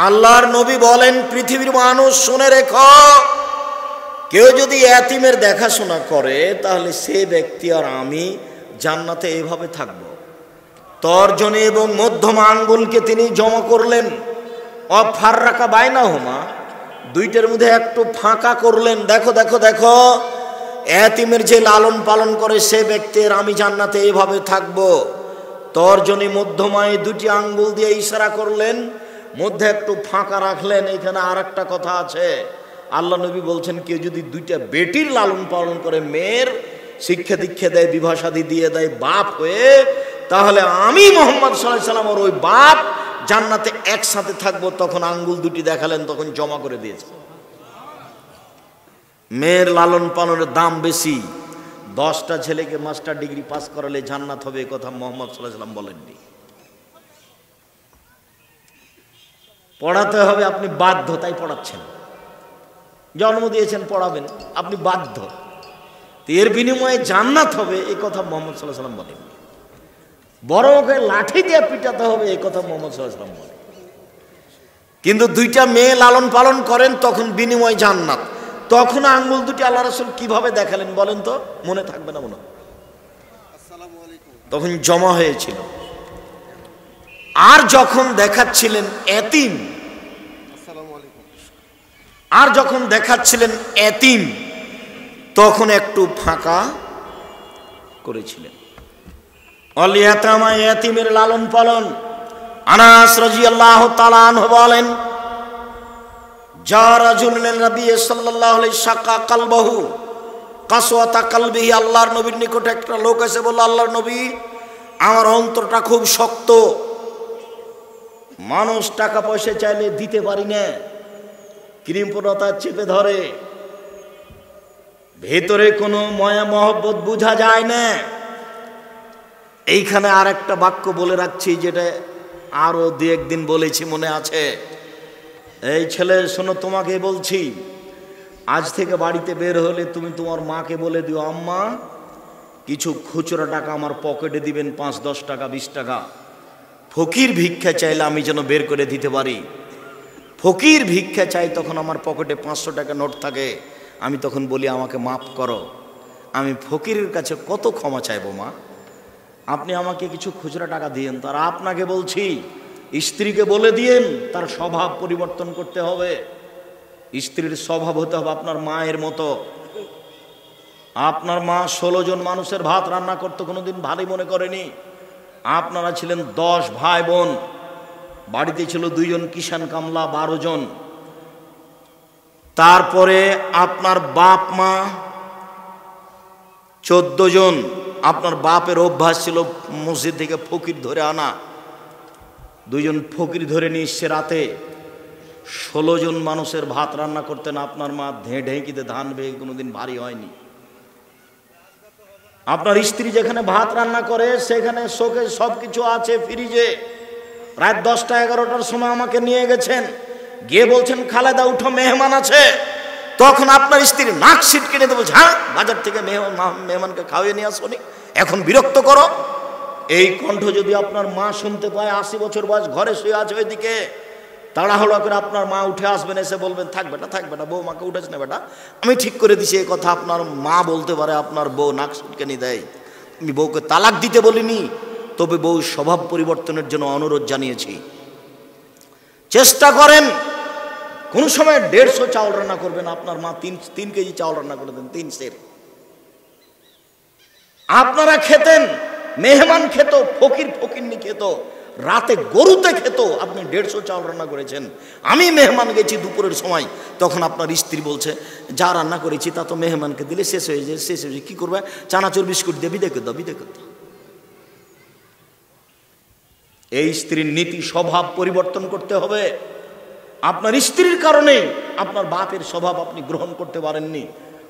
আল্লাহর নবী বলেন, পৃথিবীর মানুষ শুনে রেখো, কেউ যদি এতিমের দেখাশোনা করে তাহলে সে ব্যক্তি আর আমি জান্নাতে এইভাবে থাকব। তর্জনী এবং মধ্যমা আঙ্গুলকে তিনি জমা করলেন, অফাররাকা বাইনাহুমা, দুইটার মধ্যে একটু ফাঁকা করলেন। দেখো দেখো দেখো, এতিমের যে লালন পালন করে সে ব্যক্তির আমি জান্নাতে এইভাবে থাকব। তর্জনী মধ্যমায় দুটি আঙ্গুল দিয়ে ইশারা করলেন, মধ্যে একটু ফাঁকা রাখলেন। এখানে আর একটা কথা আছে, আল্লাহ নবী বলছেন কেউ যদি দুইটা বেটির লালন পালন করে, মেয়ের শিক্ষা দীক্ষা দেয়, বিবাহ শাদী দিয়ে দেয় বাপ হয়ে, তাহলে আমি মুহাম্মদ সাল্লাল্লাহু আলাইহি ওয়াসাল্লাম আর ওই বাপ জান্নাতে একসাথে থাকবো। তখন আঙ্গুল দুটি দেখালেন, তখন জমা করে দিয়েছে। মেয়ের লালন পালনের দাম বেশি। 10টা ছেলেকে মাস্টার ডিগ্রি পাস করালে জান্নাত হবে, এ কথা মুহাম্মদ সাল্লাল্লাহু আলাইহি ওয়াসাল্লাম বলেননি। পড়াতে হবে, আপনি বাধ্য, তাই পড়াচ্ছেন। জন্ম দিয়েছেন, পড়াবেন, আপনি বাধ্য। এর বিনিময়ে জান্নাত হবে, এই কথা মুহাম্মদ সাল্লাল্লাহু আলাইহি ওয়াসাল্লাম বলেননি। বড় ওকে লাঠি দিয়ে পিটাতে হবে, এই কথা মুহাম্মদ সাল্লাল্লাহু আলাইহি ওয়াসাল্লাম বলেন। কিন্তু দুইটা মেয়ে লালন পালন করেন, তখন বিনিময় জান্নাত। তখন আঙ্গুল দুটি আল্লাহ রাসূল কিভাবে দেখালেন বলেন তো? মনে থাকবে না মনে? তখন জমা হয়েছিল। আর যখন দেখাচ্ছিলেন এতিম, আর যখন দেখাচ্ছিলেন এতিম, তখন একটু ফাঁকা করেছিলেন। অলিয়াতামা, এতিমের লালন পালন। আনাস রাদিয়াল্লাহু তাআলা আনহু বলেন, যা রাজুলুন নবী সাল্লাল্লাহু আলাইহি শাকা কলবহু কাসওয়াতা কলবিহি, আল্লাহর নবীর নিকটে একটা লোক এসে বলল, আল্লাহর নবী, আমার অন্তরটা খুব শক্ত, মানুষ টাকা পয়সা চাইলে দিতে পারি না, কৃপণতা চেপে ধরে, ভেতরে কোনো মায়া মহব্বত বোঝা যায় না। এইখানে আর একটা বাক্য বলে রাখছি, যেটা আরো 2-1 দিন বলেছি, মনে আছে? এই ছেলে শোনো, তোমাকে বলছি, আজ থেকে বাড়িতে বের হলে তুমি তোমার মাকে বলে দিও, আম্মা কিছু খুচরা টাকা আমার পকেটে দিবেন, 5-10 টাকা 20 টাকা। ফকির ভিক্ষা চাইলে আমি যেন বের করে দিতে পারি। ফকির ভিক্ষা চাই, তখন আমার পকেটে 500 টাকা নোট থাকে, আমি তখন বলি আমাকে মাফ করো। আমি ফকিরের কাছে কত ক্ষমা চাইবো মা, আপনি আমাকে কিছু খুচরা টাকা দিয়েন। তার আপনাকে বলছি, স্ত্রীকে বলে দিয়েন তার স্বভাব পরিবর্তন করতে হবে। স্ত্রীর স্বভাব হতে হবে আপনার মায়ের মতো। আপনার মা 16 জন মানুষের ভাত রান্না করতে কোনোদিন ভারী মনে করেনি। আপনারা ছিলেন 10 ভাই বোন, বাড়িতে ছিল 2 জন কিষান কামলা, 12 জন। তারপরে আপনার বাপ মা 14 জন। আপনার বাপের অভ্যাস ছিল মসজিদ থেকে ফকির ধরে আনা, 2 জন ফকির ধরে নিয়ে এসছে রাতে। 16 জন মানুষের ভাত রান্না করতেন আপনার মা, ঢেঁকিতে ধান বেয়ে কোনোদিন ভারী হয়নি। আপনার স্ত্রী যেখানে ভাত রান্না করে সেখানে শোকে সব কিছু আছে, ফ্রিজে। রাত 10টা 11টার সময় আমাকে নিয়ে গেছেন, গিয়ে বলছেন খালেদা উঠো, মেহমান আছে। তখন আপনার স্ত্রী নাক সিটকে নিয়ে বলছে, হ্যাঁ বাজার থেকে মেহমানকে খাওয়িয়ে নিয়ে আসনি, এখন বিরক্ত করো। এই কণ্ঠ যদি আপনার মা শুনতে পায়, 80 বছর বয়স, ঘরে শুয়ে আছে ওইদিকে, তাড়াহুড়া করে আপনার মা উঠে আসবেন, এসে বলবেন থাক বেটা, বউ মাকে উঠেছে না বেটা, আমি ঠিক করে দিছি। এই কথা আপনার মা বলতে পারে, আপনার বউ নাক সিটকানি দেয়। আমি বউকে তালাক দিতে বলিনি, তবে বউ স্বভাব পরিবর্তনের জন্য অনুরোধ জানিয়েছি। চেষ্টা করেন, কোন সময় 150 চাউল রান্না করবেন, আপনার মা 3 কেজি চাউল রান্না করে দেন, 3 সের। আপনারা খেতেন, মেহমান খেত, ফকিরনি খেত, রাতে গরুতে খেত, আপনি 150 চাউল রান্না করেছেন। আমি মেহমান গেছি দুপুরের সময়, তখন আপনার স্ত্রী বলছে, যা রান্না করেছি তা তো মেহমানকে দিলে শেষ হয়ে যায়, কি করবে, চানাচুর বিস্কুট দিয়ে বিদায় করে দাও। এই স্ত্রীর নীতি স্বভাব পরিবর্তন করতে হবে। আপনার স্ত্রীর কারণে আপনার বাপের স্বভাব আপনি গ্রহণ করতে পারেননি।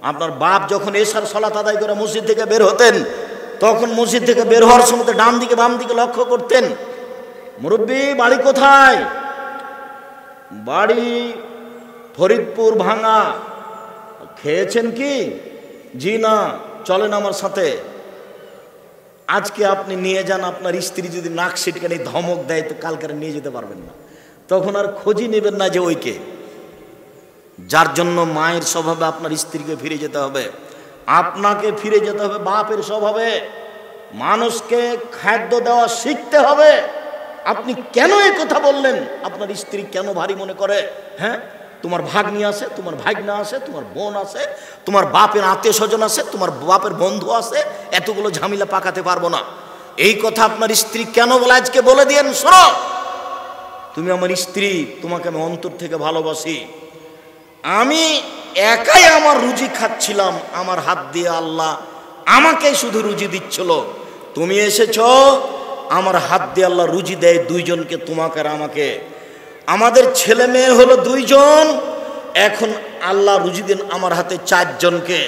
আপনার বাপ যখন এশার সালাত আদায় করে মসজিদ থেকে বের হতেন, তখন মসজিদ থেকে বের হওয়ার সময় ডান দিকে বাম দিকে লক্ষ্য করতেন, মুরব্বী বাড়ি কোথায়? বাড়ি ফরিদপুর ভাঙা। খেয়েছেন কি? জি না, চলেন আমার সাথে। আজকে আপনি নিয়ে যান, আপনার স্ত্রী যদি নাক সিটকানি ধমক দেয় তো কালকে নিয়ে যেতে পারবেন না। তখন আর খোঁজই নেবেন না যে ওইকে। যার জন্য মায়ের স্বভাবে আপনার স্ত্রীকে ফিরে যেতে হবে, আপনাকে ফিরে যেতে হবে বাপের স্বভাবে। মানুষকে খাদ্য দেওয়া শিখতে হবে। আপনি কেন এই কথা বললেন? আপনার স্ত্রী কেন ভারী মনে করে? হ্যাঁ, তোমার ভাগ্নি আছে, তোমার ভাগনা আছে, তোমার বোন আছে, তোমার বাপের আত্মীয় স্বজন আছে, তোমার বাপের বন্ধু আছে, এতগুলো ঝামেলা পাকাতে পারবো না। এই কথা আপনার স্ত্রী কেন বলে আজকে বলে দিয়েন, শোনো তুমি আমার স্ত্রী, তোমাকে আমি অন্তর থেকে ভালোবাসি। আমি একাই আমার রুজি খাচ্ছিলাম, আমার হাত দিয়ে আল্লাহ আমাকে শুধু রুজি দিচ্ছিল। তুমি এসেছ, আমার হাত দিয়ে আল্লাহ রুজি দেয় দুইজনকে, তোমাকে আর আমাকে। আমাদের ছেলে মেয়ে হলো দুইজন, এখন আল্লাহ রুজি দেন আমার হাতে চারজনকে।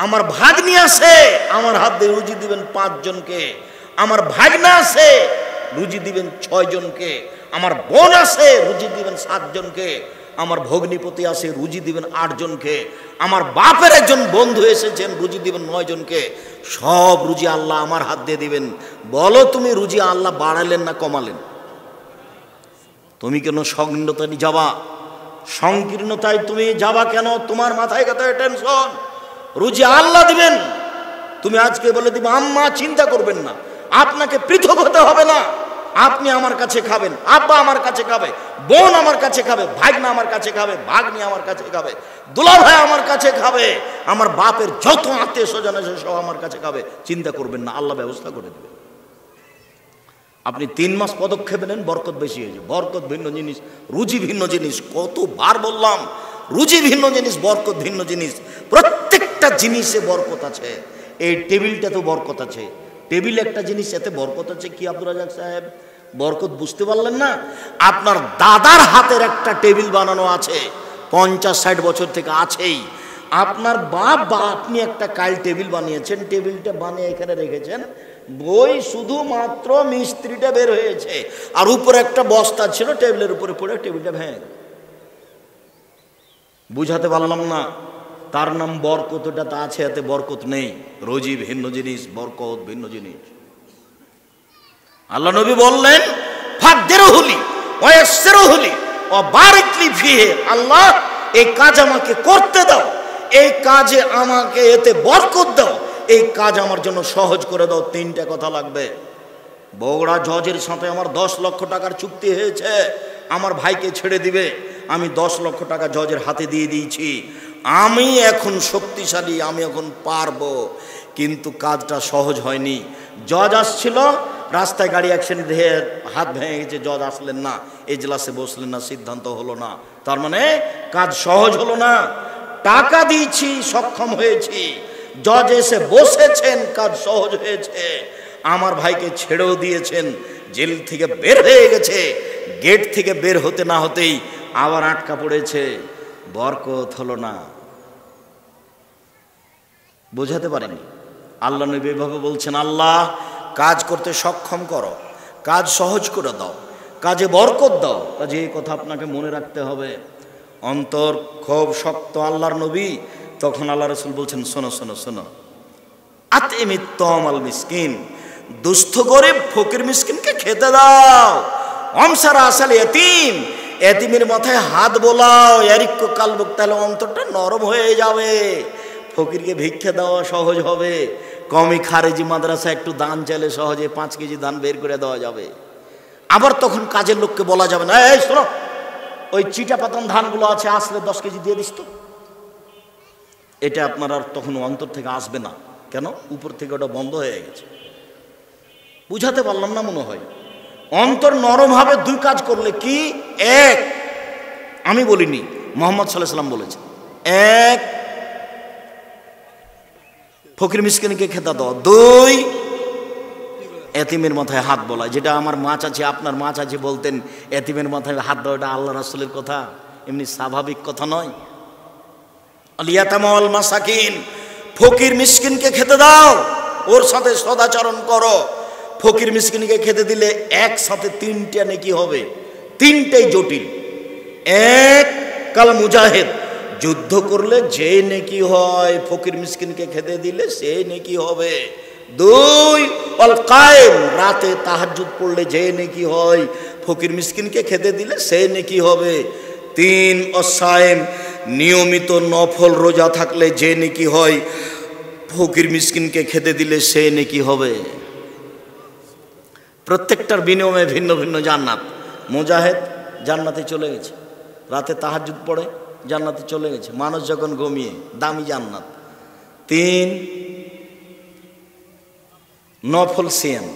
আমার ভাগ্নি আছে, আমার হাত দিয়ে রুজি দিবেন পাঁচজনকে। আমার ভাগনা আছে, রুজি দিবেন ছয়জনকে। আমার বোন আছে, রুজি দিবেন সাতজনকে। আমার ভগ্নিপতি আছে, রুজি দিবেন আটজনকে। আমার বাপের একজন বন্ধু এসেছেন, রুজি দিবেন 9 জনকে। সব রুজি আল্লাহ আমার হাত দিয়ে দিবেন। বলো তুমি রুজি আল্লাহ বাড়ালেন না কমালেন? তুমি কেন সংকীর্ণতায় যাবা? সংকীর্ণতায় তুমি যাবা কেন? তোমার মাথায় কথায় টেনশন। রুজি আল্লাহ দিবেন। তুমি আজকে বলে দিবে আম্মা চিন্তা করবেন না, আপনাকে পৃথক হতে হবে না। আপনি আমার কাছে খাবেন, আব্বা আমার কাছে খাবে, বোন আমার কাছে খাবে, ভাগনা আমার কাছে খাবে, ভাগ্নি আমার কাছে খাবে, দুলা ভাই আমার কাছে খাবে, আমার বাপের যত আত্মীয় স্বজন আছে সব আমার কাছে খাবে। চিন্তা করবেন না, আল্লাহ ব্যবস্থা করে দেবে। আপনি 3 মাস পদক্ষেপ নেন, বরকত বেশি হয়েছে। বরকত ভিন্ন জিনিস, রুজি ভিন্ন জিনিস। কতবার বললাম, রুজি ভিন্ন জিনিস, বরকত ভিন্ন জিনিস। প্রত্যেকটা জিনিসে বরকত আছে। এই টেবিলটা তো বরকত আছে। টেবিল একটা জিনিস, এতে বরকত আছে। কি আব্দুর রাজাক সাহেব বরকত বুঝতে পারলেন না? আপনার দাদার হাতের একটা টেবিল বানানো আছে, 50-60 বছর থেকে আছেই। আপনার বাপ বা আপনি একটা কাল টেবিল বানিয়েছেন, টেবিলটা বানিয়ে এখানে রেখেছেন, বই শুধুমাত্র মিস্ত্রিটা বের হয়েছে, আর উপরে একটা বস্তা ছিল, টেবিলের উপরে পড়ে টেবিলটা ভেঙে গেল। বুঝাতে পারলাম না? তার নাম বরকত। ওটা তা আছে, এতে বরকত নেই। রুজি ভিন্ন জিনিস, বরকত ভিন্ন জিনিস। আল্লাহ নবী বললেন ফাকদিরহুলি ওয়া ইয়াসসিরহুলি ওয়া বারিক লি ফিহি। আল্লাহ এই কাজ আমাকে করতে দাও, এই কাজে আমাকে এতে বরকত দাও, এই কাজ আমার জন্য সহজ করে দাও। 3টা কথা লাগবে। বগুড়া জজের সাথে আমার 10 লক্ষ টাকার চুক্তি হয়েছে, আমার ভাইকে ছেড়ে দিবে। আমি 10 লক্ষ টাকা জজের হাতে দিয়ে দিয়েছি। আমি এখন শক্তিশালী, আমি এখন পারবো, কিন্তু কাজটা সহজ হয়নি। জজ আসছিল, রাস্তায় গাড়ি অ্যাক্সিডেন্ট হয়ে হাত ভেঙে গেছে, জজ আসলেন না, এজলাসে বসলেন না, সিদ্ধান্ত হলো না। তার মানে কাজ সহজ হলো না। টাকা দিয়েছি, সক্ষম হয়েছি, জজ এসে বসেছেন, কাজ সহজ হয়েছে। আমার ভাইকে ছেড়েও দিয়েছেন, জেল থেকে বের হয়ে গেছে, গেট থেকে বের হতে না হতেই আবার আটকা পড়েছে, বরকত হলো না। বোঝাতে পারেনি। আল্লাহ নবী এভাবে বলছেন, আল্লাহ কাজ করতে সক্ষম করো, কাজ সহজ করে দাও, কাজে বরকত দাও। কাজে এই কথা আপনাকে মনে রাখতে হবে। অন্তর খুব শক্ত আল্লাহর নবী। তখন আল্লাহ রাসূল বলছেন, শোনো শোনো শোনো, আতিমিত তমাল মিসকিন, দুস্থ গরিব ফকির মিসকিনকে খেতে দাও। অমসারা আসাল এতিম, এতিমের মাথায় হাত বোলাও, এরিক্য কালবুক, তাহলে অন্তরটা নরম হয়ে যাবে। ফকিরকে ভিক্ষা দেওয়া সহজ হবে। কমি খারেজি মাদ্রাসা একটু দান চাইলে সহজে 5 কেজি দান বের করে দেওয়া যাবে। আবার তখন কাজের লোককে বলা যাবে না, এই শোনো, ওই চিটা পাতান ধানগুলো আছে, আসলে 10 কেজি দিয়ে দিস তো। এটা আপনার আর তখন অন্তর থেকে আসবে না। কেন? উপর থেকে ওটা বন্ধ হয়ে গেছে। বুঝাতে পারলাম না মনে হয়। অন্তর নরম হবে 2 কাজ করলে। কি? 1, আমি বলিনি, মুহাম্মদ সাল্লাল্লাহু আলাইহি ওয়াসাল্লাম বলেছেন। 1, ফকির মিসকিনকে খেতে দাও। 2, এতিমের মাথায় হাত বলা। যেটা আমার মা চাচি, আপনার মা চাচি বলতেন এতিমের মাথায় হাত দাও, এটা আল্লাহ রাসূলের কথা, এমনি স্বাভাবিক কথা নয়। আলিয়াতামাল মাসাকিন, ফকির মিসকিনকে খেতে দাও, ওর সাথে সদাচরণ করো। ফকির মিসকিনকে খেতে দিলে একসাথে 3টা নেকি হবে, 3টাই জটিল। 1, কাল মুজাহিদ, যুদ্ধ করলে যে নেকি হয়, ফকির মিসকিনকে খেতে দিলে সে নেকি হবে। 2, আল কায়েম, রাতে তাহাজ্জুদ পড়লে যে নেকি হয়, ফকির মিসকিনকে খেতে দিলে সে নেকি হবে। 3 অসায়েম, নিয়মিত নফল রোজা থাকলে যে নেকি হয়, ফকির মিসকিনকে খেতে দিলে সে নেকি হবে। প্রত্যেকটার বিনিময়ে ভিন্ন ভিন্ন জান্নাত। মুজাহিদ জান্নাতে চলে গেছে, রাতে তাহাজ্জুদ পড়ে জান্নাতে চলে গেছে, মানুষ যখন ঘুমিয়ে, দামি জান্নাত। 3 নফল সিয়াম,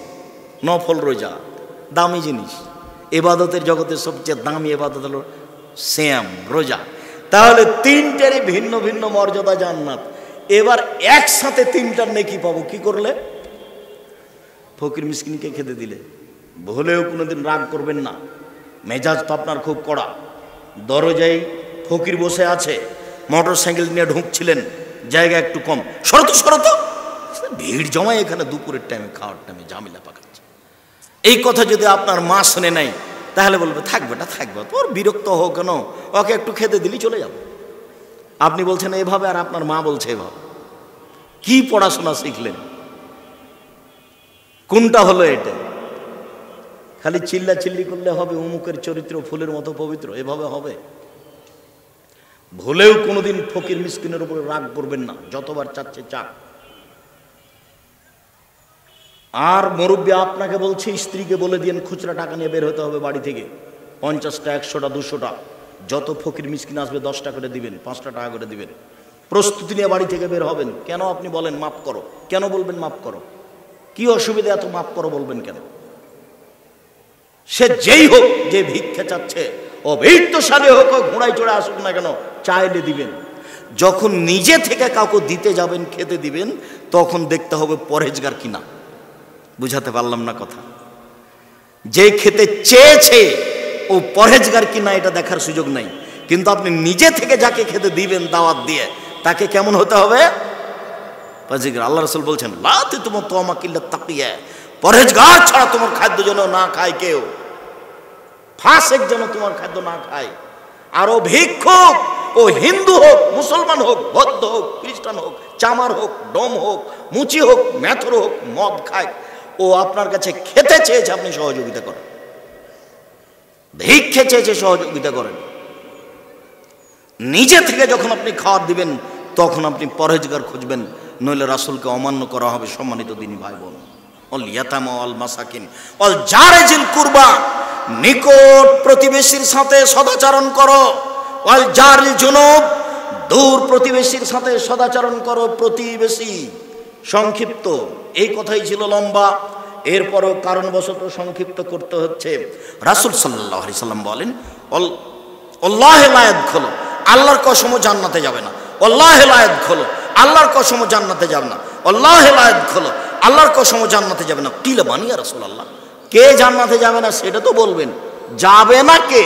নফল রোজা, দামি জিনিস। ইবাদতের জগতে সবচেয়ে দামি ইবাদত হলো সিয়াম, রোজা। তাহলে 3টেরই ভিন্ন ভিন্ন মর্যাদা, জান্নাত। এবার একসাথে 3টার নেকি পাবো কি করলে? ফকির মিসকিনকে খেতে দিলে। ভুলেও কোনোদিন রাগ করবেন না, মেজাজ তো আপনার খুব কড়া। দরজায় ফকির বসে আছে, মোটর সাইকেল নিয়ে ঢুকছিলেন, জায়গা একটু কম, শরত শরত ভিড় জমায় এখানে, দুপুরের টাইমে, খাওয়ার টাইমে ঝামেলা পাকাচ্ছে। এই কথা যদি আপনার মা শুনে নাই, তাহলে বলবে থাক বেটা থাকবে, তোর বিরক্ত হোক কেন, ওকে একটু খেতে দিলি চলে যাবো। আপনি বলছেন এভাবে, আর আপনার মা বলছে এভাবে। কি পড়াশোনা শিখলেন? কোনটা হলো এটা? খালি চিল্লা চিল্লি করলে হবে অমুকের চরিত্র ফুলের মতো পবিত্র, এভাবে হবে? ভুলেও কোনোদিন ফকির মিসকিনের উপরে রাগ করবেন না, যতবার চাচ্ছে চাক। আর মুরব্বী আপনাকে বলছে, স্ত্রীকে বলে দিন খুচরা টাকা নিয়ে বের হতে হবে বাড়ি থেকে, 50টা 100টা 200টা, যত ফকির মিসকিন আসবে 10টা করে দিবেন, 5টা টাকা করে দিবেন, প্রস্তুতি নিয়ে বাড়ি থেকে বের হবেন। কেন আপনি বলেন মাফ করো? কেন বলবেন মাফ করো? কি অসুবিধা এত মাফ করো বলবেন কেন? সে যেই হোক, যে ভিক্ষা চাচ্ছে, অভিজ্ঞশালী হোক, ঘোড়ায় চড়ে আসুক না কেন, চাইলে দিবেন। যখন নিজে থেকে কাউকে দিতে যাবেন, খেতে দিবেন, তখন দেখতে হবে পরহেজগার কিনা। বুঝাতে পারলাম না কথা? যে খেতে চেয়েছে ও পরহেজগার কিনা এটা দেখার সুযোগ নাই, কিন্তু আপনি নিজে থেকে যাকে খেতে দিবেন দাওয়াত দিয়ে, তাকে কেমন হতে হবে? পরহেজগার। আল্লাহ রাসূল বলছেন, লা তুতমু তাওমাকিল্লা তাকিয়া, পরহেজগার ছাড়া তোমার খাদ্য যেন না খায় কেউ, ফাসিক যেন তোমার খাদ্য না খায়। আর ও ভিক্ষুক, ও হিন্দু হোক, মুসলমান হোক, বৌদ্ধ হোক, খ্রিস্টান হোক, চামার হোক, ডোম হোক, মুচি হোক, মেথর হোক, মদ খায়, ও আপনার কাছে খেতে চেয়েছে, আপনি সহযোগিতা করেন। ভিক্ষে চেয়েছে, সহযোগিতা করেন। নিজে থেকে যখন আপনি খাওয়ার দিবেন, তখন আপনি পরহেজগার খুঁজবেন, নইলে রাসূলকে অমান্য করা হবে। সম্মানিত দিনী ভাই বোন, অল ইয়াতামা ওয়াল মাসাকিন অল জারিজিল কুরবা, নিকট প্রতিবেশীর সাথে সদাচরণ করো। অল জারিল জুনুব, দূর প্রতিবেশীর সাথে সদাচরণ করো। প্রতিবেশী সংক্ষিপ্ত, এই কথাই ছিল লম্বা, এরপরও কারণবশত সংক্ষিপ্ত করতে হচ্ছে। রাসূল সাল্লাল্লাহু আলাইহি সাল্লাম বলেন, আল্লাহ লা ইয়াদখুলু, আল্লাহর কসম জান্নাতে যাবে না। আল্লাহ লা ইয়াদখুলু, আল্লাহর কসম জান্নাতে যাবে না। আল্লাহ লা ইয়াদখুলু, আল্লাহর কসম জান্নাতে যাবে না। কিলা মানি ইয়া রাসূলুল্লাহ, কে জান্নাতে যাবে না সেটা তো বলবেন। যাবে না কে?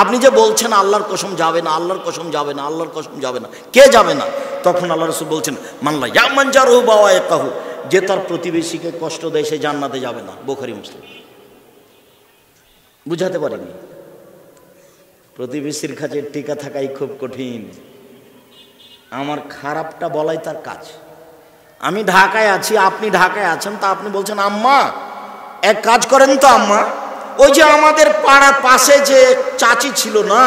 আপনি যে বলছেন আল্লাহর কসম যাবে না, আল্লাহর কসম যাবে না, আল্লাহর কসম যাবে না, কে যাবে না? তখন আল্লাহ রাসূল বলছেন, মানলা ইয়ামান জারহু বাওয়াইকাহু, যে তার প্রতিবেশীকে কষ্ট দেয় সে জান্নাতে যাবে না। বুখারী মুসলিম। বুঝাতে পারিনি? প্রতিবেশীর কাছে টিকা থাকাই খুব কঠিন। আমার খারাপটা বলাই তার কাজ। আমি ঢাকায় আছি, আপনি ঢাকায় আছেন, তা আপনি বলছেন আম্মা এক কাজ করেন তো আম্মা, ওই যে আমাদের পাড়ার পাশে যে চাচি ছিল না,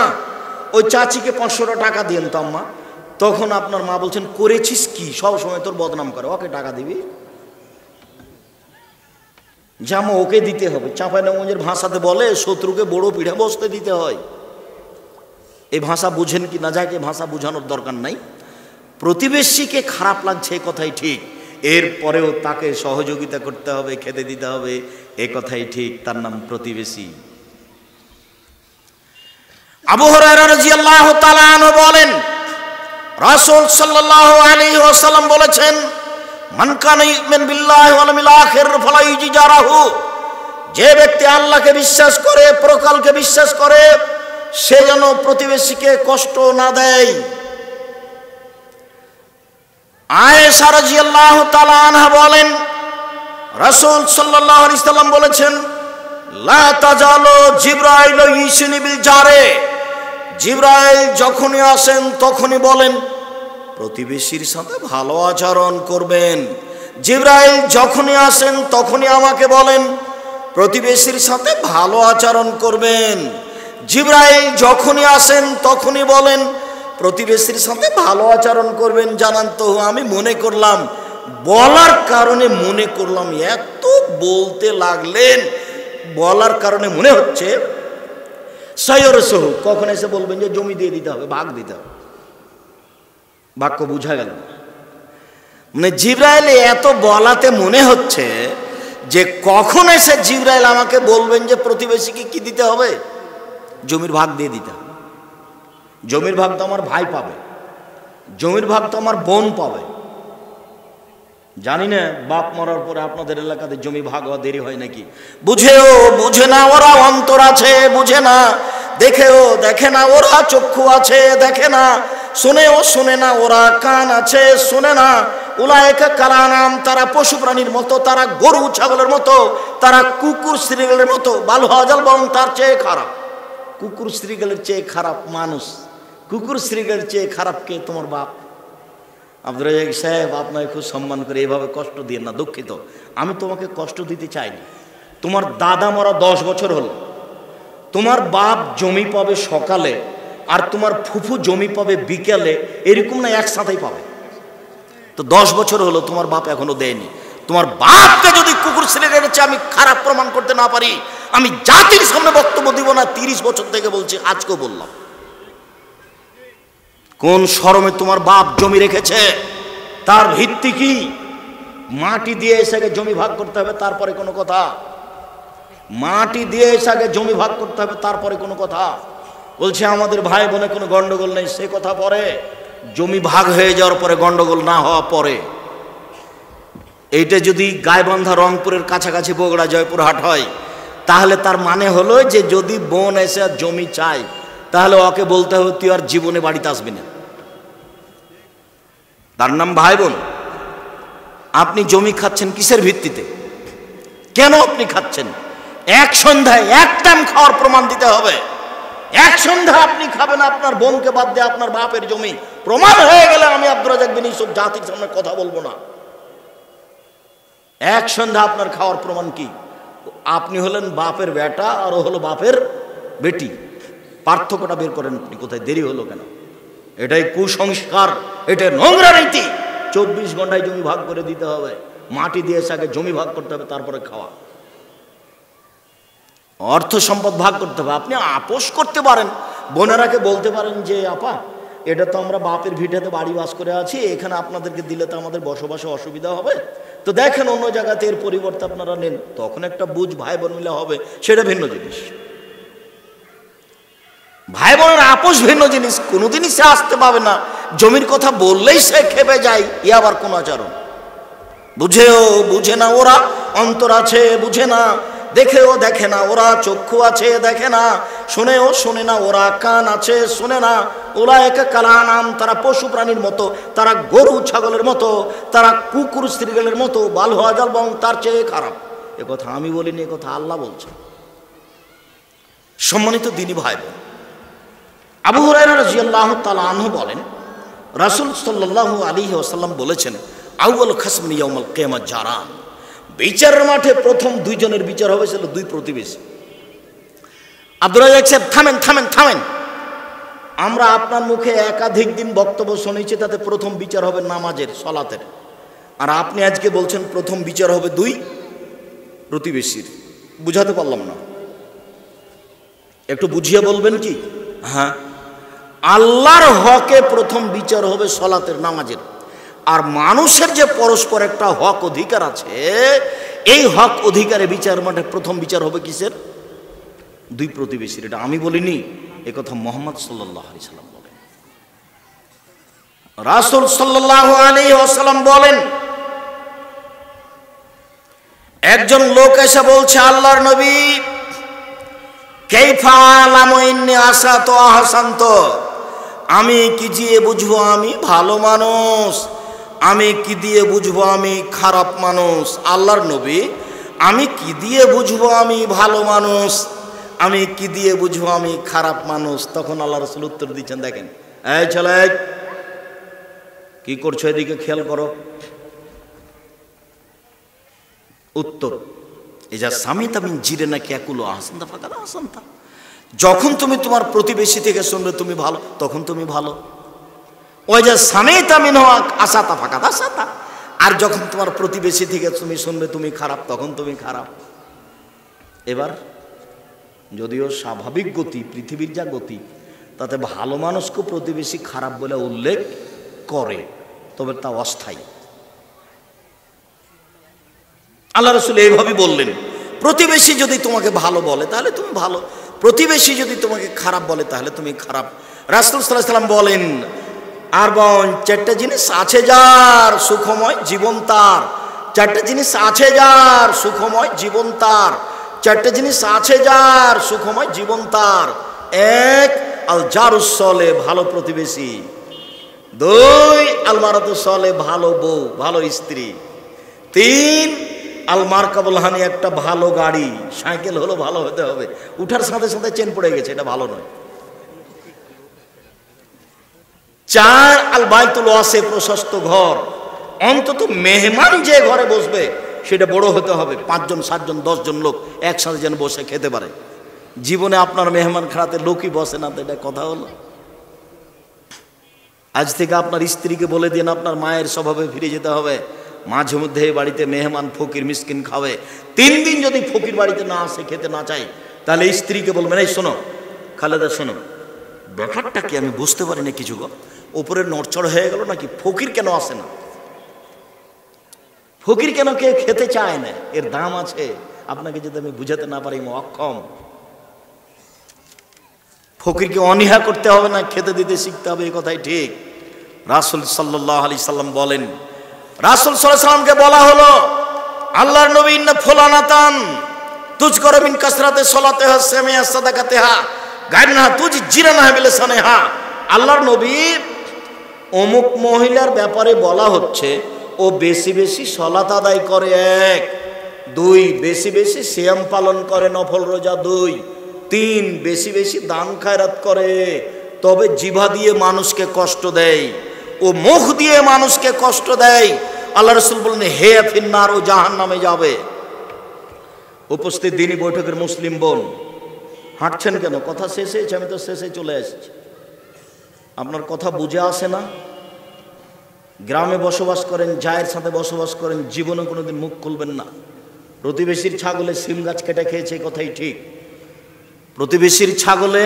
ওই চাচিকে 500 টাকা দিয়েন তো আম্মা। তখন আপনার মা বলছেন, করেছিস কি, সব সময় তোর বদনাম করে, ওকে টাকা দিবি? জামা ওকে দিতে হবে। চাঁপাইনবাবগঞ্জের ভাষাতে বলে, শত্রুকে বড় পিঠে বসতে দিতে হয়। এই ভাষা বুঝেন কি না, যাকে ভাষা বোঝানোর দরকার নাই। প্রতিবেশীকে খারাপ লাগছে এ কথাই ঠিক, এরপরেও তাকে সহযোগিতা করতে হবে, খেতে দিতে হবে, এ কথাই ঠিক, তার নাম প্রতিবেশী। আবু হুরায়রা রাদিয়াল্লাহু তাআলা আনহু বলেন, রাসূল সাল্লাল্লাহু আলাইহি ওয়াসাল্লাম বলেছেন, মান কানা ইউমিনু বিল্লাহি ওয়াল ইয়াউমিল আখির ফালা ইউজিরাহু, যে ব্যক্তি আল্লাহকে বিশ্বাস করে, পরকালকে বিশ্বাস করে, সে যেন প্রতিবেশীকে কষ্ট না দেয়। আয়েশা রাদিয়াল্লাহু তাআলা আনহা বলেন, রাসূল সাল্লাল্লাহু আলাইহি সাল্লাম বলেছেন, লা তাজালু জিবরাইল ইউসিনি বিল জারে, জিবরাইল যখনই আসেন তখনই বলেন প্রতিবেশীর সাথে ভালো আচরণ করবেন। জিবরাইল যখনই আসেন তখনই আমাকে বলেন প্রতিবেশীর সাথে ভালো আচরণ করবেন। জিবরাইল যখনই আসেন তখনই বলেন প্রতিবেশীর সাথে ভালো আচরণ করবেন। জানান তো, আমি মনে করলাম, বলার কারণে মনে করলাম, এত বলতে লাগলেন, বলার কারণে মনে হচ্ছে সয়রসহ, কখন এসে বলবেন যে জমি দিয়ে দিতে হবে, ভাগ দিতে হবে। বাক্য বুঝা গেল? মানে জিবরাইল এত বলাতে মনে হচ্ছে যে কখন এসে জিবরাইল আমাকে বলবেন যে প্রতিবেশীকে কি দিতে হবে, জমির ভাগ দিয়ে দিতে হবে। জমির ভাগ তো আমার ভাই পাবে, জমির ভাগ তো আমার বোন পাবে। জানি না বাপ মরার পরে আপনাদের এলাকাতে জমি ভাগ হওয়া দেরি হয় নাকি। বুঝেও বুঝে না ওরা অন্তর আছে, বুঝে না। দেখেও দেখে না ওরা চক্ষু আছে, দেখে না। শুনেও শুনে না ওরা কান আছে, শুনে না। উলায়েকা কালানাম, তারা পশু প্রাণীর মতো, তারা গরু ছাগলের মতো, তারা কুকুর শ্রীগালের মতো। বাল হাজাল, বরং তার চেয়ে খারাপ। কুকুর শ্রীগালের চেয়ে খারাপ মানুষ, কুকুর শ্রীগালের চেয়ে খারাপ কে? তোমার বাপ। আব্দুর রাজ্জাক সাহেব, আপনাকে খুব সম্মান করে, এভাবে কষ্ট দিয়ে না, দুঃখিত। আমি তোমাকে কষ্ট দিতে চাইনি। তোমার দাদা মরা 10 বছর হলো, তোমার বাপ জমি পাবে সকালে আর তোমার ফুফু জমি পাবে বিকেলে, এরকম না একসাথেই পাবে। তো 10 বছর হলো, তোমার বাপ এখনো দেয়নি। তোমার বাপকে যদি কুকুর শ্রেণীর চেয়ে আমি খারাপ প্রমাণ করতে না পারি, আমি জাতির সামনে বক্তব্য দিব না। 30 বছর থেকে বলছি, আজকেও বললাম। কোন শরমে তোমার বাপ জমি রেখেছে? তার ভিত্তি কি? মাটি দিয়ে এসে জমি ভাগ করতে হবে, তারপরে কোনো কথা। মাটি দিয়ে এসে জমি ভাগ করতে হবে, তারপরে কোনো কথা। বলছে আমাদের ভাই বোনে কোনো গন্ডগোল নেই, সে কথা পরে। জমি ভাগ হয়ে যাওয়ার পরে গন্ডগোল না হওয়া পরে। এইটা যদি গাইবান্ধা রংপুরের কাছাকাছি বগুড়া জয়পুরহাট হয়, তাহলে তার মানে হলো যে যদি বোন এসে জমি চায়, তাহলে ওকে বলতে হবে তুই আর জীবনে বাড়িতে আসবি না। তার নাম ভাই বোন। আপনি জমি খাচ্ছেন কিসের ভিত্তিতে? কেন আপনি খাচ্ছেন? এক সন্ধ্যায় এক টাইম খাওয়ার প্রমাণ দিতে হবে। এক সন্ধ্যা আপনি খাবেন আপনার বোনকে বাদ দিয়ে আপনার বাপের জমি, প্রমাণ হয়ে গেলে আমি আব্দুর রাজ্জাক বিন ইউসুফ জাতির সামনে কথা বলবো না। এক সন্ধ্যা আপনার খাওয়ার প্রমাণ কি? আপনি হলেন বাপের বেটা আর ও হলো বাপের বেটি। পার্থক্যটা বের করেন আপনি। কোথায় দেরি হলো কেন? এটাই কুসংস্কার, এটা নোংরা রীতি। 24 ঘন্টায় জমি ভাগ করে দিতে হবে, মাটি দিয়ে আগে জমি ভাগ করতে হবে, তারপরে খাওয়া। অর্থ সম্পদ ভাগ করতে হবে। আপনি আপোষ করতে পারেন, বোনেরাকে বলতে পারেন যে আপা, এটা তো আমরা বাপের ভিটাতে বাড়ি বাস করে আছি, এখানে আপনাদেরকে দিলে তো আমাদের বসবাসে অসুবিধা হবে, তো দেখেন অন্য জায়গাতে এর পরিবর্তে আপনারা নেন। তখন একটা বুঝ ভাই বোন মিলে হবে, সেটা ভিন্ন জিনিস। ভাই বোনের আপোষ ভিন্ন জিনিস। কোনোদিনই সে আসতে পাবে না, জমির কথা বললেই সে খেপে যায়। ই আবার কোন আচরণ? বুঝেও বুঝে না ওরা অন্তর আছে, বুঝে না। দেখেও দেখে না ওরা চক্ষু আছে, দেখে না। শুনেও শুনে না ওরা কান আছে, শুনে না। উলায়েকা কালানাম, তারা পশু প্রাণীর মতো, তারা গরু ছাগলের মতো, তারা কুকুর শ্রীগালের মতো। বাল হাজাল, বরং তার চেয়ে খারাপ। এ কথা আমি বলিনি, এ কথা আল্লাহ বলছে। সম্মানিত দিনী ভাই বোন, আবু হুরায়রা রাদিয়াল্লাহু তাআলা আনহু বলেন, রাসূল সাল্লাল্লাহু আলাইহি ওয়াসাল্লাম বলেছেন, আউয়াল খাসমি ইয়াউমাল কিয়ামাহ জারান। বিচারের মাঠে প্রথম 2 জনের বিচার হবে, ছিল 2 প্রতিবেশী। আব্দুর রাজ্জাক সাহেব, থামেন থামেন থামেন। আমরা আপনার মুখে একাধিক দিন বক্তব্য শুনেছি, তাতে প্রথম বিচার হবে নামাজের, সালাতের। আর আপনি আজকে বলছেন প্রথম বিচার হবে 2 প্রতিবেশীর। বুঝাতে পারলাম না, একটু বুঝিয়ে বলবেন কি? হ্যাঁ, আল্লাহর হকে প্রথম বিচার হবে সালাতের, নামাজের। আর মানুষের যে পরস্পর একটা হক অধিকার আছে, এই হক অধিকারে বিচার মাঠে প্রথম বিচার হবে কিসের? 2 প্রতিবেশীর। এটা আমি বলিনি, এ কথা মুহাম্মদ সাল্লাল্লাহু আলাইহি সাল্লাম বলেন। রাসূল সাল্লাল্লাহু আলাইহি ওয়াসাল্লাম বলেন, একজন লোক এসে বলছে, আল্লাহর নবী, কাইফা আলামু ইন্নী আসাতু আহসান্ত, আমি কি দিয়ে বুঝবো আমি ভালো মানুষ? আমি কি দিয়ে বুঝবো আমি খারাপ মানুষ? আল্লাহর নবী, আমি কি দিয়ে বুঝবো আমি ভালো মানুষ? আমি কি দিয়ে বুঝবো আমি খারাপ মানুষ? তখন আল্লাহ রাসূল উত্তর দিচ্ছেন, দেখেন, এই ছেলে, কি করছো, এদিকে খেয়াল করো। উত্তর, এজা সামিতা মিন জিরেনা ক্যাকুলো আহসানতা ফাকাদ আহসানতা। যখন তুমি তোমার প্রতিবেশী থেকে শুনবে তুমি ভালো, তখন তুমি ভালো। ওই যে সামিতা মিন আসাতা ফাকাদ আসাতা। আর যখন তোমার প্রতিবেশী থেকে তুমি শুনবে তুমি খারাপ, তখন তুমি খারাপ। এবার যদিও স্বাভাবিক গতি, পৃথিবীর যা গতি, তাতে ভালো মানুষকে প্রতিবেশী খারাপ বলে উল্লেখ করে, তবে তা অস্থায়ী। আল্লাহ রাসূল এইভাবে বললেন, প্রতিবেশী যদি তোমাকে ভালো বলে তাহলে তুমি ভালো, প্রতিবেশী যদি তোমাকে খারাপ বলে তাহলে তুমি খারাপ। রাসূল সাল্লাল্লাহু আলাইহি ওয়াসাল্লাম বলেন, আর চারটা জিনিস আছে যার সুখময় জীবন তার, চারটা জিনিস আছে যার সুখময় জীবন তার, চারটা জিনিস আছে যার সুখময় জীবন তার। এক, আল জারুস সলে, ভালো প্রতিবেশী। দুই, আল মারাতু সলে, ভালো বউ, ভালো স্ত্রী। তিন, আল মারকাবুল হানি, একটা ভালো গাড়ি, সাইকেল হলো ভালো হতে হবে, উঠার সাথে সাথে চেন পড়ে গেছে, এটা ভালো নয়। চার, আল বাইতুল ওয়াসে, প্রশস্ত ঘর, অন্তত মেহমান যে ঘরে বসবে সেটা বড় হতে হবে, 5 জন 7 জন 10 জন লোক একসাথে যেন বসে খেতে পারে। জীবনে আপনার মেহমান খাড়াতে লোকই বসে না, তো এটা কথা হলো? আজ থেকে আপনার স্ত্রীকে বলে দিন আপনার মায়ের স্বভাবে ফিরে যেতে হবে, মাঝে মধ্যে বাড়িতে মেহমান ফকির মিসকিন খাবে। 3 দিন যদি ফকির বাড়িতে না আসে, খেতে না চাই, তাহলে স্ত্রীকে বলবেন, এই শোনো খালেদা, শোনো, ব্যাপারটা কি আমি বুঝতে পারি না কিছু গো, ওপরে নড়চড় হয়ে গেল নাকি, ফকির কেন আসে না, ফকির কেন কে খেতে চায় না, এর দাম আছে, আপনাকে যদি আমি বুঝাতে না পারি অক্ষম। ফকিরকে অনীহা করতে হবে না, খেতে দিতে শিখতে হবে, এই কথাই ঠিক। রাসূল সাল্লাল্লাহু আলাইহি সাল্লাম বলেন, রাসূল সাল্লাল্লাহু আলাইহি সাল্লামকে বলা হলো, আল্লাহর নবী, ইন্না ফুলানাতান তুজকারু মিন কাসরাতে সালাতিহা সামিয়া সাদাকাতিহা গায়রুহা তুজ জিরানা বিলিসানিহা। আল্লাহর নবী, অমুক মহিলার ব্যাপারে বলা হচ্ছে ও বেশি বেশি সালাত আদায় করে, 1, 2 বেশি বেশি সিয়াম পালন করে, নফল রোজা 2, 3 বেশি বেশি দান খায়রাত করে, তবে জিভা দিয়ে মানুষকে কষ্ট দেয়, ও মুখ দিয়ে মানুষকে কষ্ট দেয়। আল্লাহ রাসূল বলেন, হে ফিন্নার, ও জাহান্নামে যাবে। উপস্থিত দিনী বৈঠকের মুসলিম বোন, হাঁটছেন কেন? কথা শেষ হয়েছে, আমি তো শেষে চলে এসেছি। আপনার কথা বুঝে আসে না? গ্রামে বসবাস করেন, জায়ের সাথে বসবাস করেন, জীবনে কোনোদিন মুখ খুলবেন না। প্রতিবেশীর ছাগলে সিম গাছ কেটে খেয়েছে, এই কথাই ঠিক। প্রতিবেশীর ছাগলে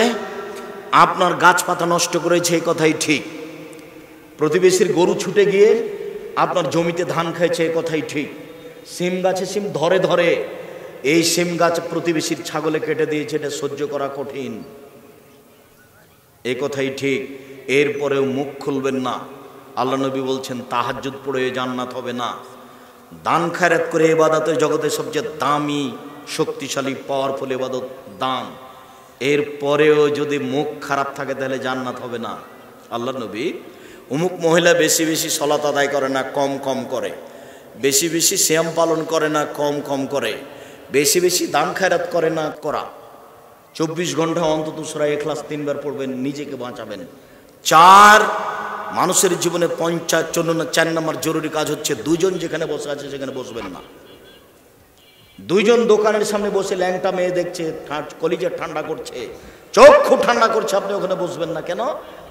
আপনার গাছপাতা নষ্ট করেছে, এই কথাই ঠিক। প্রতিবেশীর গরু ছুটে গিয়ে আপনার জমিতে ধান খাইছে, এই কথাই ঠিক। সিম গাছে সিম ধরে ধরে, এই সিম গাছ প্রতিবেশীর ছাগলে কেটে দিয়েছে, এটা সহ্য করা কঠিন, এই কথাই ঠিক। এরপরেও মুখ খুলবেন না। আল্লাহ নবী বলছেন, তাহাজ্জুদ পড়ে জান্নাত হবে না। দান খায়রাত করে ইবাদতের জগতে সবচেয়ে দামি, শক্তিশালী, পাওয়ারফুল ইবাদত দান। এরপরেও যদি মুখ খারাপ থাকে তাহলে জান্নাত হবে না। আল্লাহ নবী, অমুক মহিলা বেশি বেশি সালাত আদায় করে না, কম কম করে, বেশি বেশি সিয়াম পালন করে না, কম কম করে, বেশি বেশি দান খায়রাত করে না, করা। 24 ঘন্টা অন্তত সূরা ইখলাস 3 বার পড়বেন, নিজেকে বাঁচাবেন। 4, মানুষের জীবনে 4 নম্বর জরুরি কাজ হচ্ছে, 2 জন যেখানে বসে আছে সেখানে বসবেন না। 2 জন দোকানের সামনে বসে ল্যাংটা মেয়ে দেখছে, কলিজা ঠান্ডা করছে, চোখ খুব ঠান্ডা করছে, আপনি ওখানে বসবেন না। কেন?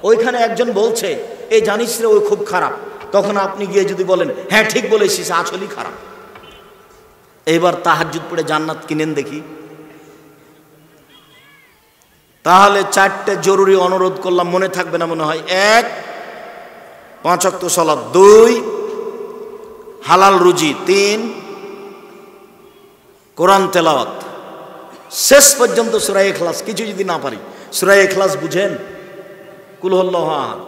ওইখানে একজন বলছে, এই জানিস রে ওই খুব খারাপ, তখন আপনি গিয়ে যদি বলেন, হ্যাঁ ঠিক বলেছিস, আসলেই খারাপ, এবার তাহাজ্জুদ পড়ে জান্নাত কিনেন দেখি। তাহলে 4টে জরুরি অনুরোধ করলাম, মনে থাকবে না মনে হয়। 1, 5 ওয়াক্ত সালাত, 2, হালাল রুজি, 3, কোরআন তেলাওয়াত, শেষ পর্যন্ত সূরা ইখলাস। কিছু যদি না পারি, সূরা ইখলাস বুঝেন, কুল হুয়াল্লাহু আহাদ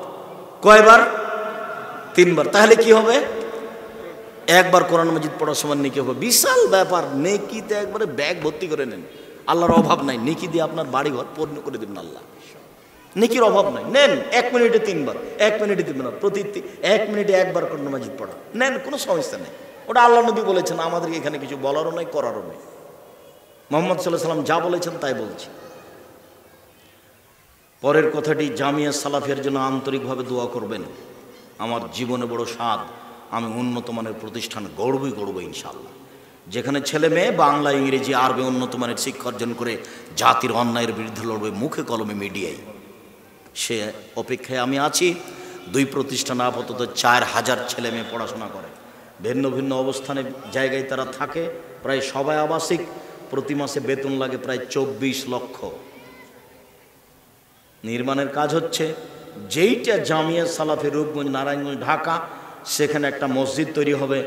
কয়বার? 3 বার। তাহলে কি হবে? 1 বার কোরআন মাজিদ পড়ার সময় নেকি হবে। বিশাল ব্যাপার, নেকিতে একবারে ব্যাগ ভর্তি করে নেন। আল্লাহর অভাব নাই, নেকি দিয়ে আপনার বাড়ি ঘর পূর্ণ করে দেবেন আল্লাহ, নেকির অভাব নাই। নেন 1 মিনিটে 3 বার, 1 মিনিটে 3 বার, প্রতি 1 মিনিটে 1 বার কোরআন মাজিদ পড়া, নেন, কোনো সমস্যা নেই। ওটা আল্লাহ নবী বলেছেন, আমাদেরকে এখানে কিছু বলারও নাই, করারও নেই। মুহাম্মদ সাল্লাল্লাহু আলাইহি সাল্লাম যা বলেছেন তাই বলছি। পরের কথাটি, জামিয়া সালাফিয়ার জন্য আন্তরিকভাবে দোয়া করবেন। আমার জীবনে বড় স্বাদ, আমি উন্নত মানের প্রতিষ্ঠান গড়বই ইনশাআল্লাহ। যেখানে ছেলে মেয়ে বাংলা, ইংরেজি, আরবি উন্নত মানের শিক্ষা অর্জন করে জাতির অন্যায়ের বিরুদ্ধে লড়বে মুখে কলমে মিডিয়ায়, সে অপেক্ষায় আমি আছি। 2 প্রতিষ্ঠান আপাতত 4000 ছেলে মেয়ে পড়াশোনা করে, ভিন্ন ভিন্ন অবস্থানে জায়গায় তারা থাকে, প্রায় সবাই আবাসিক। প্রতি মাসে বেতন লাগে প্রায় 24 লক্ষ। নির্মাণের কাজ হচ্ছে। যেইটা জামিয়া সালাফি রূপগঞ্জ, নারায়ণগঞ্জ, ঢাকা, সেখানে একটা মসজিদ তৈরি হবে,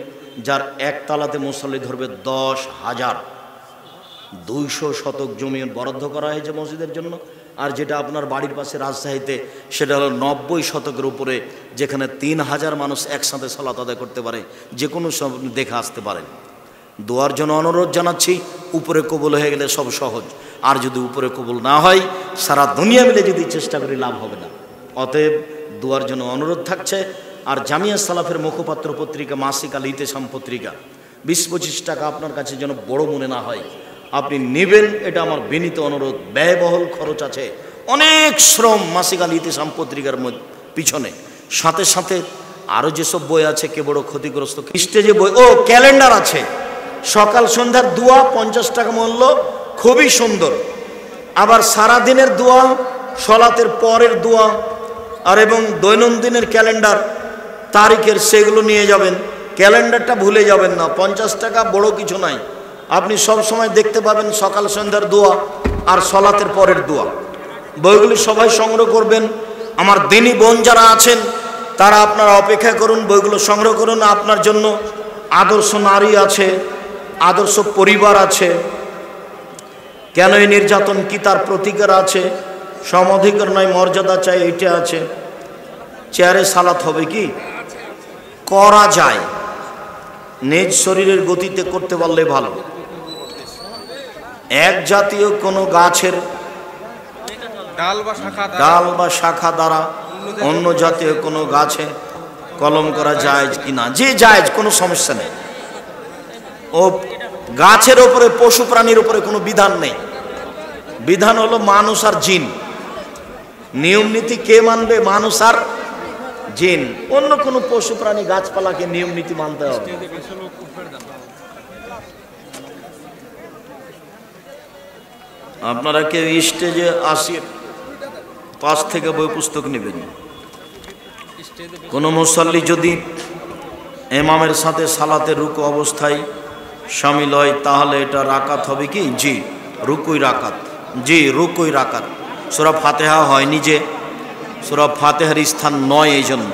যার একতলাতে মুসল্লি ধরবে 10,000। 200 শতক জমি বরাদ্দ করা হয়েছে মসজিদের জন্য। আর যেটা আপনার বাড়ির পাশে রাজশাহীতে, সেটা হলো 90 শতকের উপরে, যেখানে 3000 মানুষ একসাথে সালাত আদায় করতে পারে, যে কোনো সব দেখে আসতে পারেন। দোয়ার জন্য অনুরোধ জানাচ্ছি। উপরে কবুল হয়ে গেলে সব সহজ, আর যদি উপরে কবুল না হয়, সারা দুনিয়া মিলে যদি চেষ্টা করি লাভ হবে না। অতএব দোয়ার জন্য অনুরোধ থাকছে। আর জামিয়া সালাফের মুখপাত্র পত্রিকা মাসিক আল ইতেসাম পত্রিকা 20-25 টাকা আপনার কাছে যেন বড় মনে না হয়, আপনি নেবেন, এটা আমার বিনীত অনুরোধ। ব্যয়বহুল খরচ আছে, অনেক শ্রম মাসিক আল ইতেসাম পত্রিকার পিছনে। সাথে সাথে আরও যেসব বই আছে, কে বড় ক্ষতিগ্রস্ত স্টেজে বই, ও ক্যালেন্ডার আছে, সকাল সন্ধ্যার দোয়া 50 টাকা মূল্য, খুবই সুন্দর। আবার সারাদিনের দোয়া, সলাতের পরের দোয়া, আর এবং দৈনন্দিনের ক্যালেন্ডার তারিখের, সেগুলো নিয়ে যাবেন। ক্যালেন্ডারটা ভুলে যাবেন না। 50 টাকা বড় কিছু নাই, আপনি সব সময় দেখতে পাবেন সকাল সন্ধ্যার দোয়া আর সলাতের পরের দোয়া। বইগুলি সবাই সংগ্রহ করবেন। আমার দিনী বোন যারা আছেন তারা আপনারা অপেক্ষা করুন, বইগুলো সংগ্রহ করুন। আপনার জন্য আদর্শ নারী আছে, আদর্শ পরিবার আছে, কেন এই নির্যাতন কি তার প্রতিকার আছে, সমঅধিকার নয় মর্যাদা চাই, এইটা আছে। চেয়ারে সালাত হবে কি করা যায়, নিজ শরীরের গতিতে করতে পারলে ভালো। এক জাতীয় কোনো গাছের ডাল বা শাখা দ্বারা অন্য জাতীয় কোনো গাছে কলম করা যায় কিনা, যে যায়, কোনো সমস্যা নেই। ও গাছের ওপরে, পশু প্রাণীর উপরে কোনো বিধান নেই। বিধান হলো মানুষ আর জিন। নিয়ম নীতি কে মানবে? মানুষ আর জিন। অন্য কোনো পশু প্রাণী গাছপালাকে নিয়ম নীতি মানতে হবে। আপনারা কেউ স্টেজে আসি, পাশ থেকে বই পুস্তক নেবেন। কোনো মুসল্লি যদি ইমামের সাথে সালাতে রুকু অবস্থায় শামিল হয়, তাহলে এটা রাকাত হবে কি? জি, রুকুই রাকাত। জি, রুকুই রাকাত। সূরা ফাতিহা হয়নি, যে সূরা ফাতিহার স্থান নয়, এই জন্য।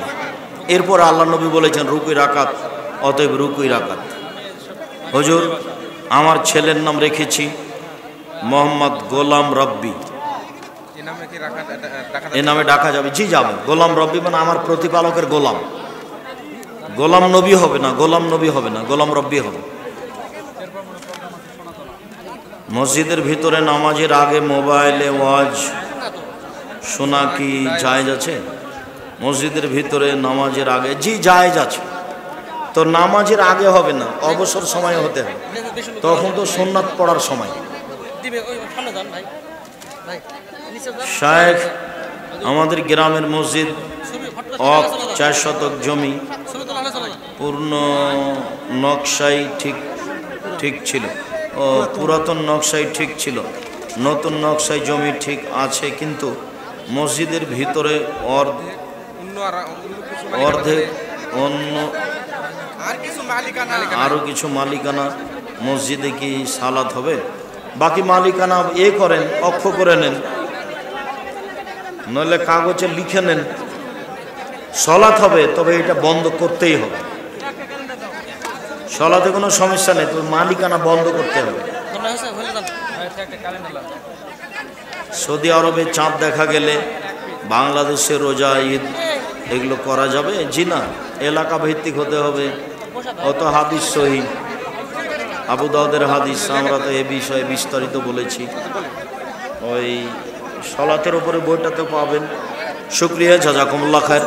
এরপর আল্লাহ নবী বলেছেন রুকুই রাকাত, অতএব রুকুই রাকাত। হুজুর, আমার ছেলের নাম রেখেছি মোহাম্মদ গোলাম রব্বি, এ নামে ডাকা যাবে? জি, যাবে। গোলাম রব্বি মানে আমার প্রতিপালকের গোলাম। গোলাম নবী হবে না, গোলাম নবী হবে না, গোলাম রব্বি হবে। মসজিদের ভিতরে নামাজের আগে মোবাইলে ওয়াজ শোনা কি জায়েজ আছে? মসজিদের ভিতরে নামাজের আগে, জি জায়েজ আছে। তো নামাজের আগে হবে না, অবসর সময় হতে হবে, তখন তো সুন্নাত পড়ার সময়। শায়েখ, আমাদের গ্রামের মসজিদ 4 শতক জমি, পূর্ণ নকশাই ঠিক ছিল। ও পুরাতন নকশাই ঠিক ছিল, নতুন নকশায় জমি ঠিক আছে, কিন্তু মসজিদের ভিতরে অর্ধেক অন্য আরো কিছু মালিকানা, মসজিদে কি সালাত হবে? বাকি মালিকানা করেন, অক্ষ করে নেন, নইলে কাগজে লিখে নেন, সালাত হবে। তবে এটা বন্ধ করতেই হবে। সালাতে কোনো সমস্যা নেই, তবে মালিকানা বন্ধ করতে হবে। সৌদি আরবে চাঁদ দেখা গেলে বাংলাদেশে রোজা, ঈদ এগুলো করা যাবে? জি না, এলাকা ভিত্তিক হতে হবে। অত হাদিস সহি, আবু দাউদের হাদিস, আমরা তো এ বিষয়ে বিস্তারিত বলেছি। ওই সালাতের উপরে বইটাতে পাবেন। শুকরিয়া, জাযাকুমুল্লাহ খায়ের।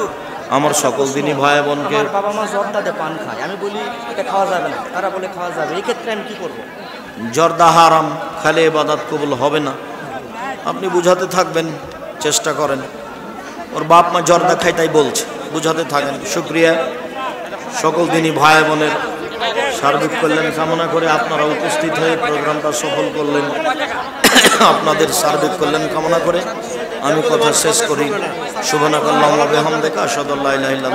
আমার সকল দিনই ভাই বোনকে, বাবা মা জর্দাতে পান খায়, আমি বলি এটা খাওয়া যাবে না, তারা বলে খাওয়া যাবে, এই ক্ষেত্রে আমি কি করবো? জর্দা হারাম, খালে ইবাদত কবুল হবে না। আপনি বুঝাতে থাকবেন, চেষ্টা করেন। ওর বাপ মা জর্দা খায় তাই বলছে, বুঝাতে থাকেন। শুকরিয়া, সকল দিনই ভাই বোনের সার্বিক কল্যাণ কামনা করে আপনারা উপস্থিত হয়ে প্রোগ্রামটা সফল করলেন, আপনাদের সার্বিক কল্যাণ কামনা করে আমি কথা শেষ করি। সুবহানাকাল্লাহুম্মা ওয়া বিহামদিকা আশহাদু আল্লা ইলাহা ইল্লা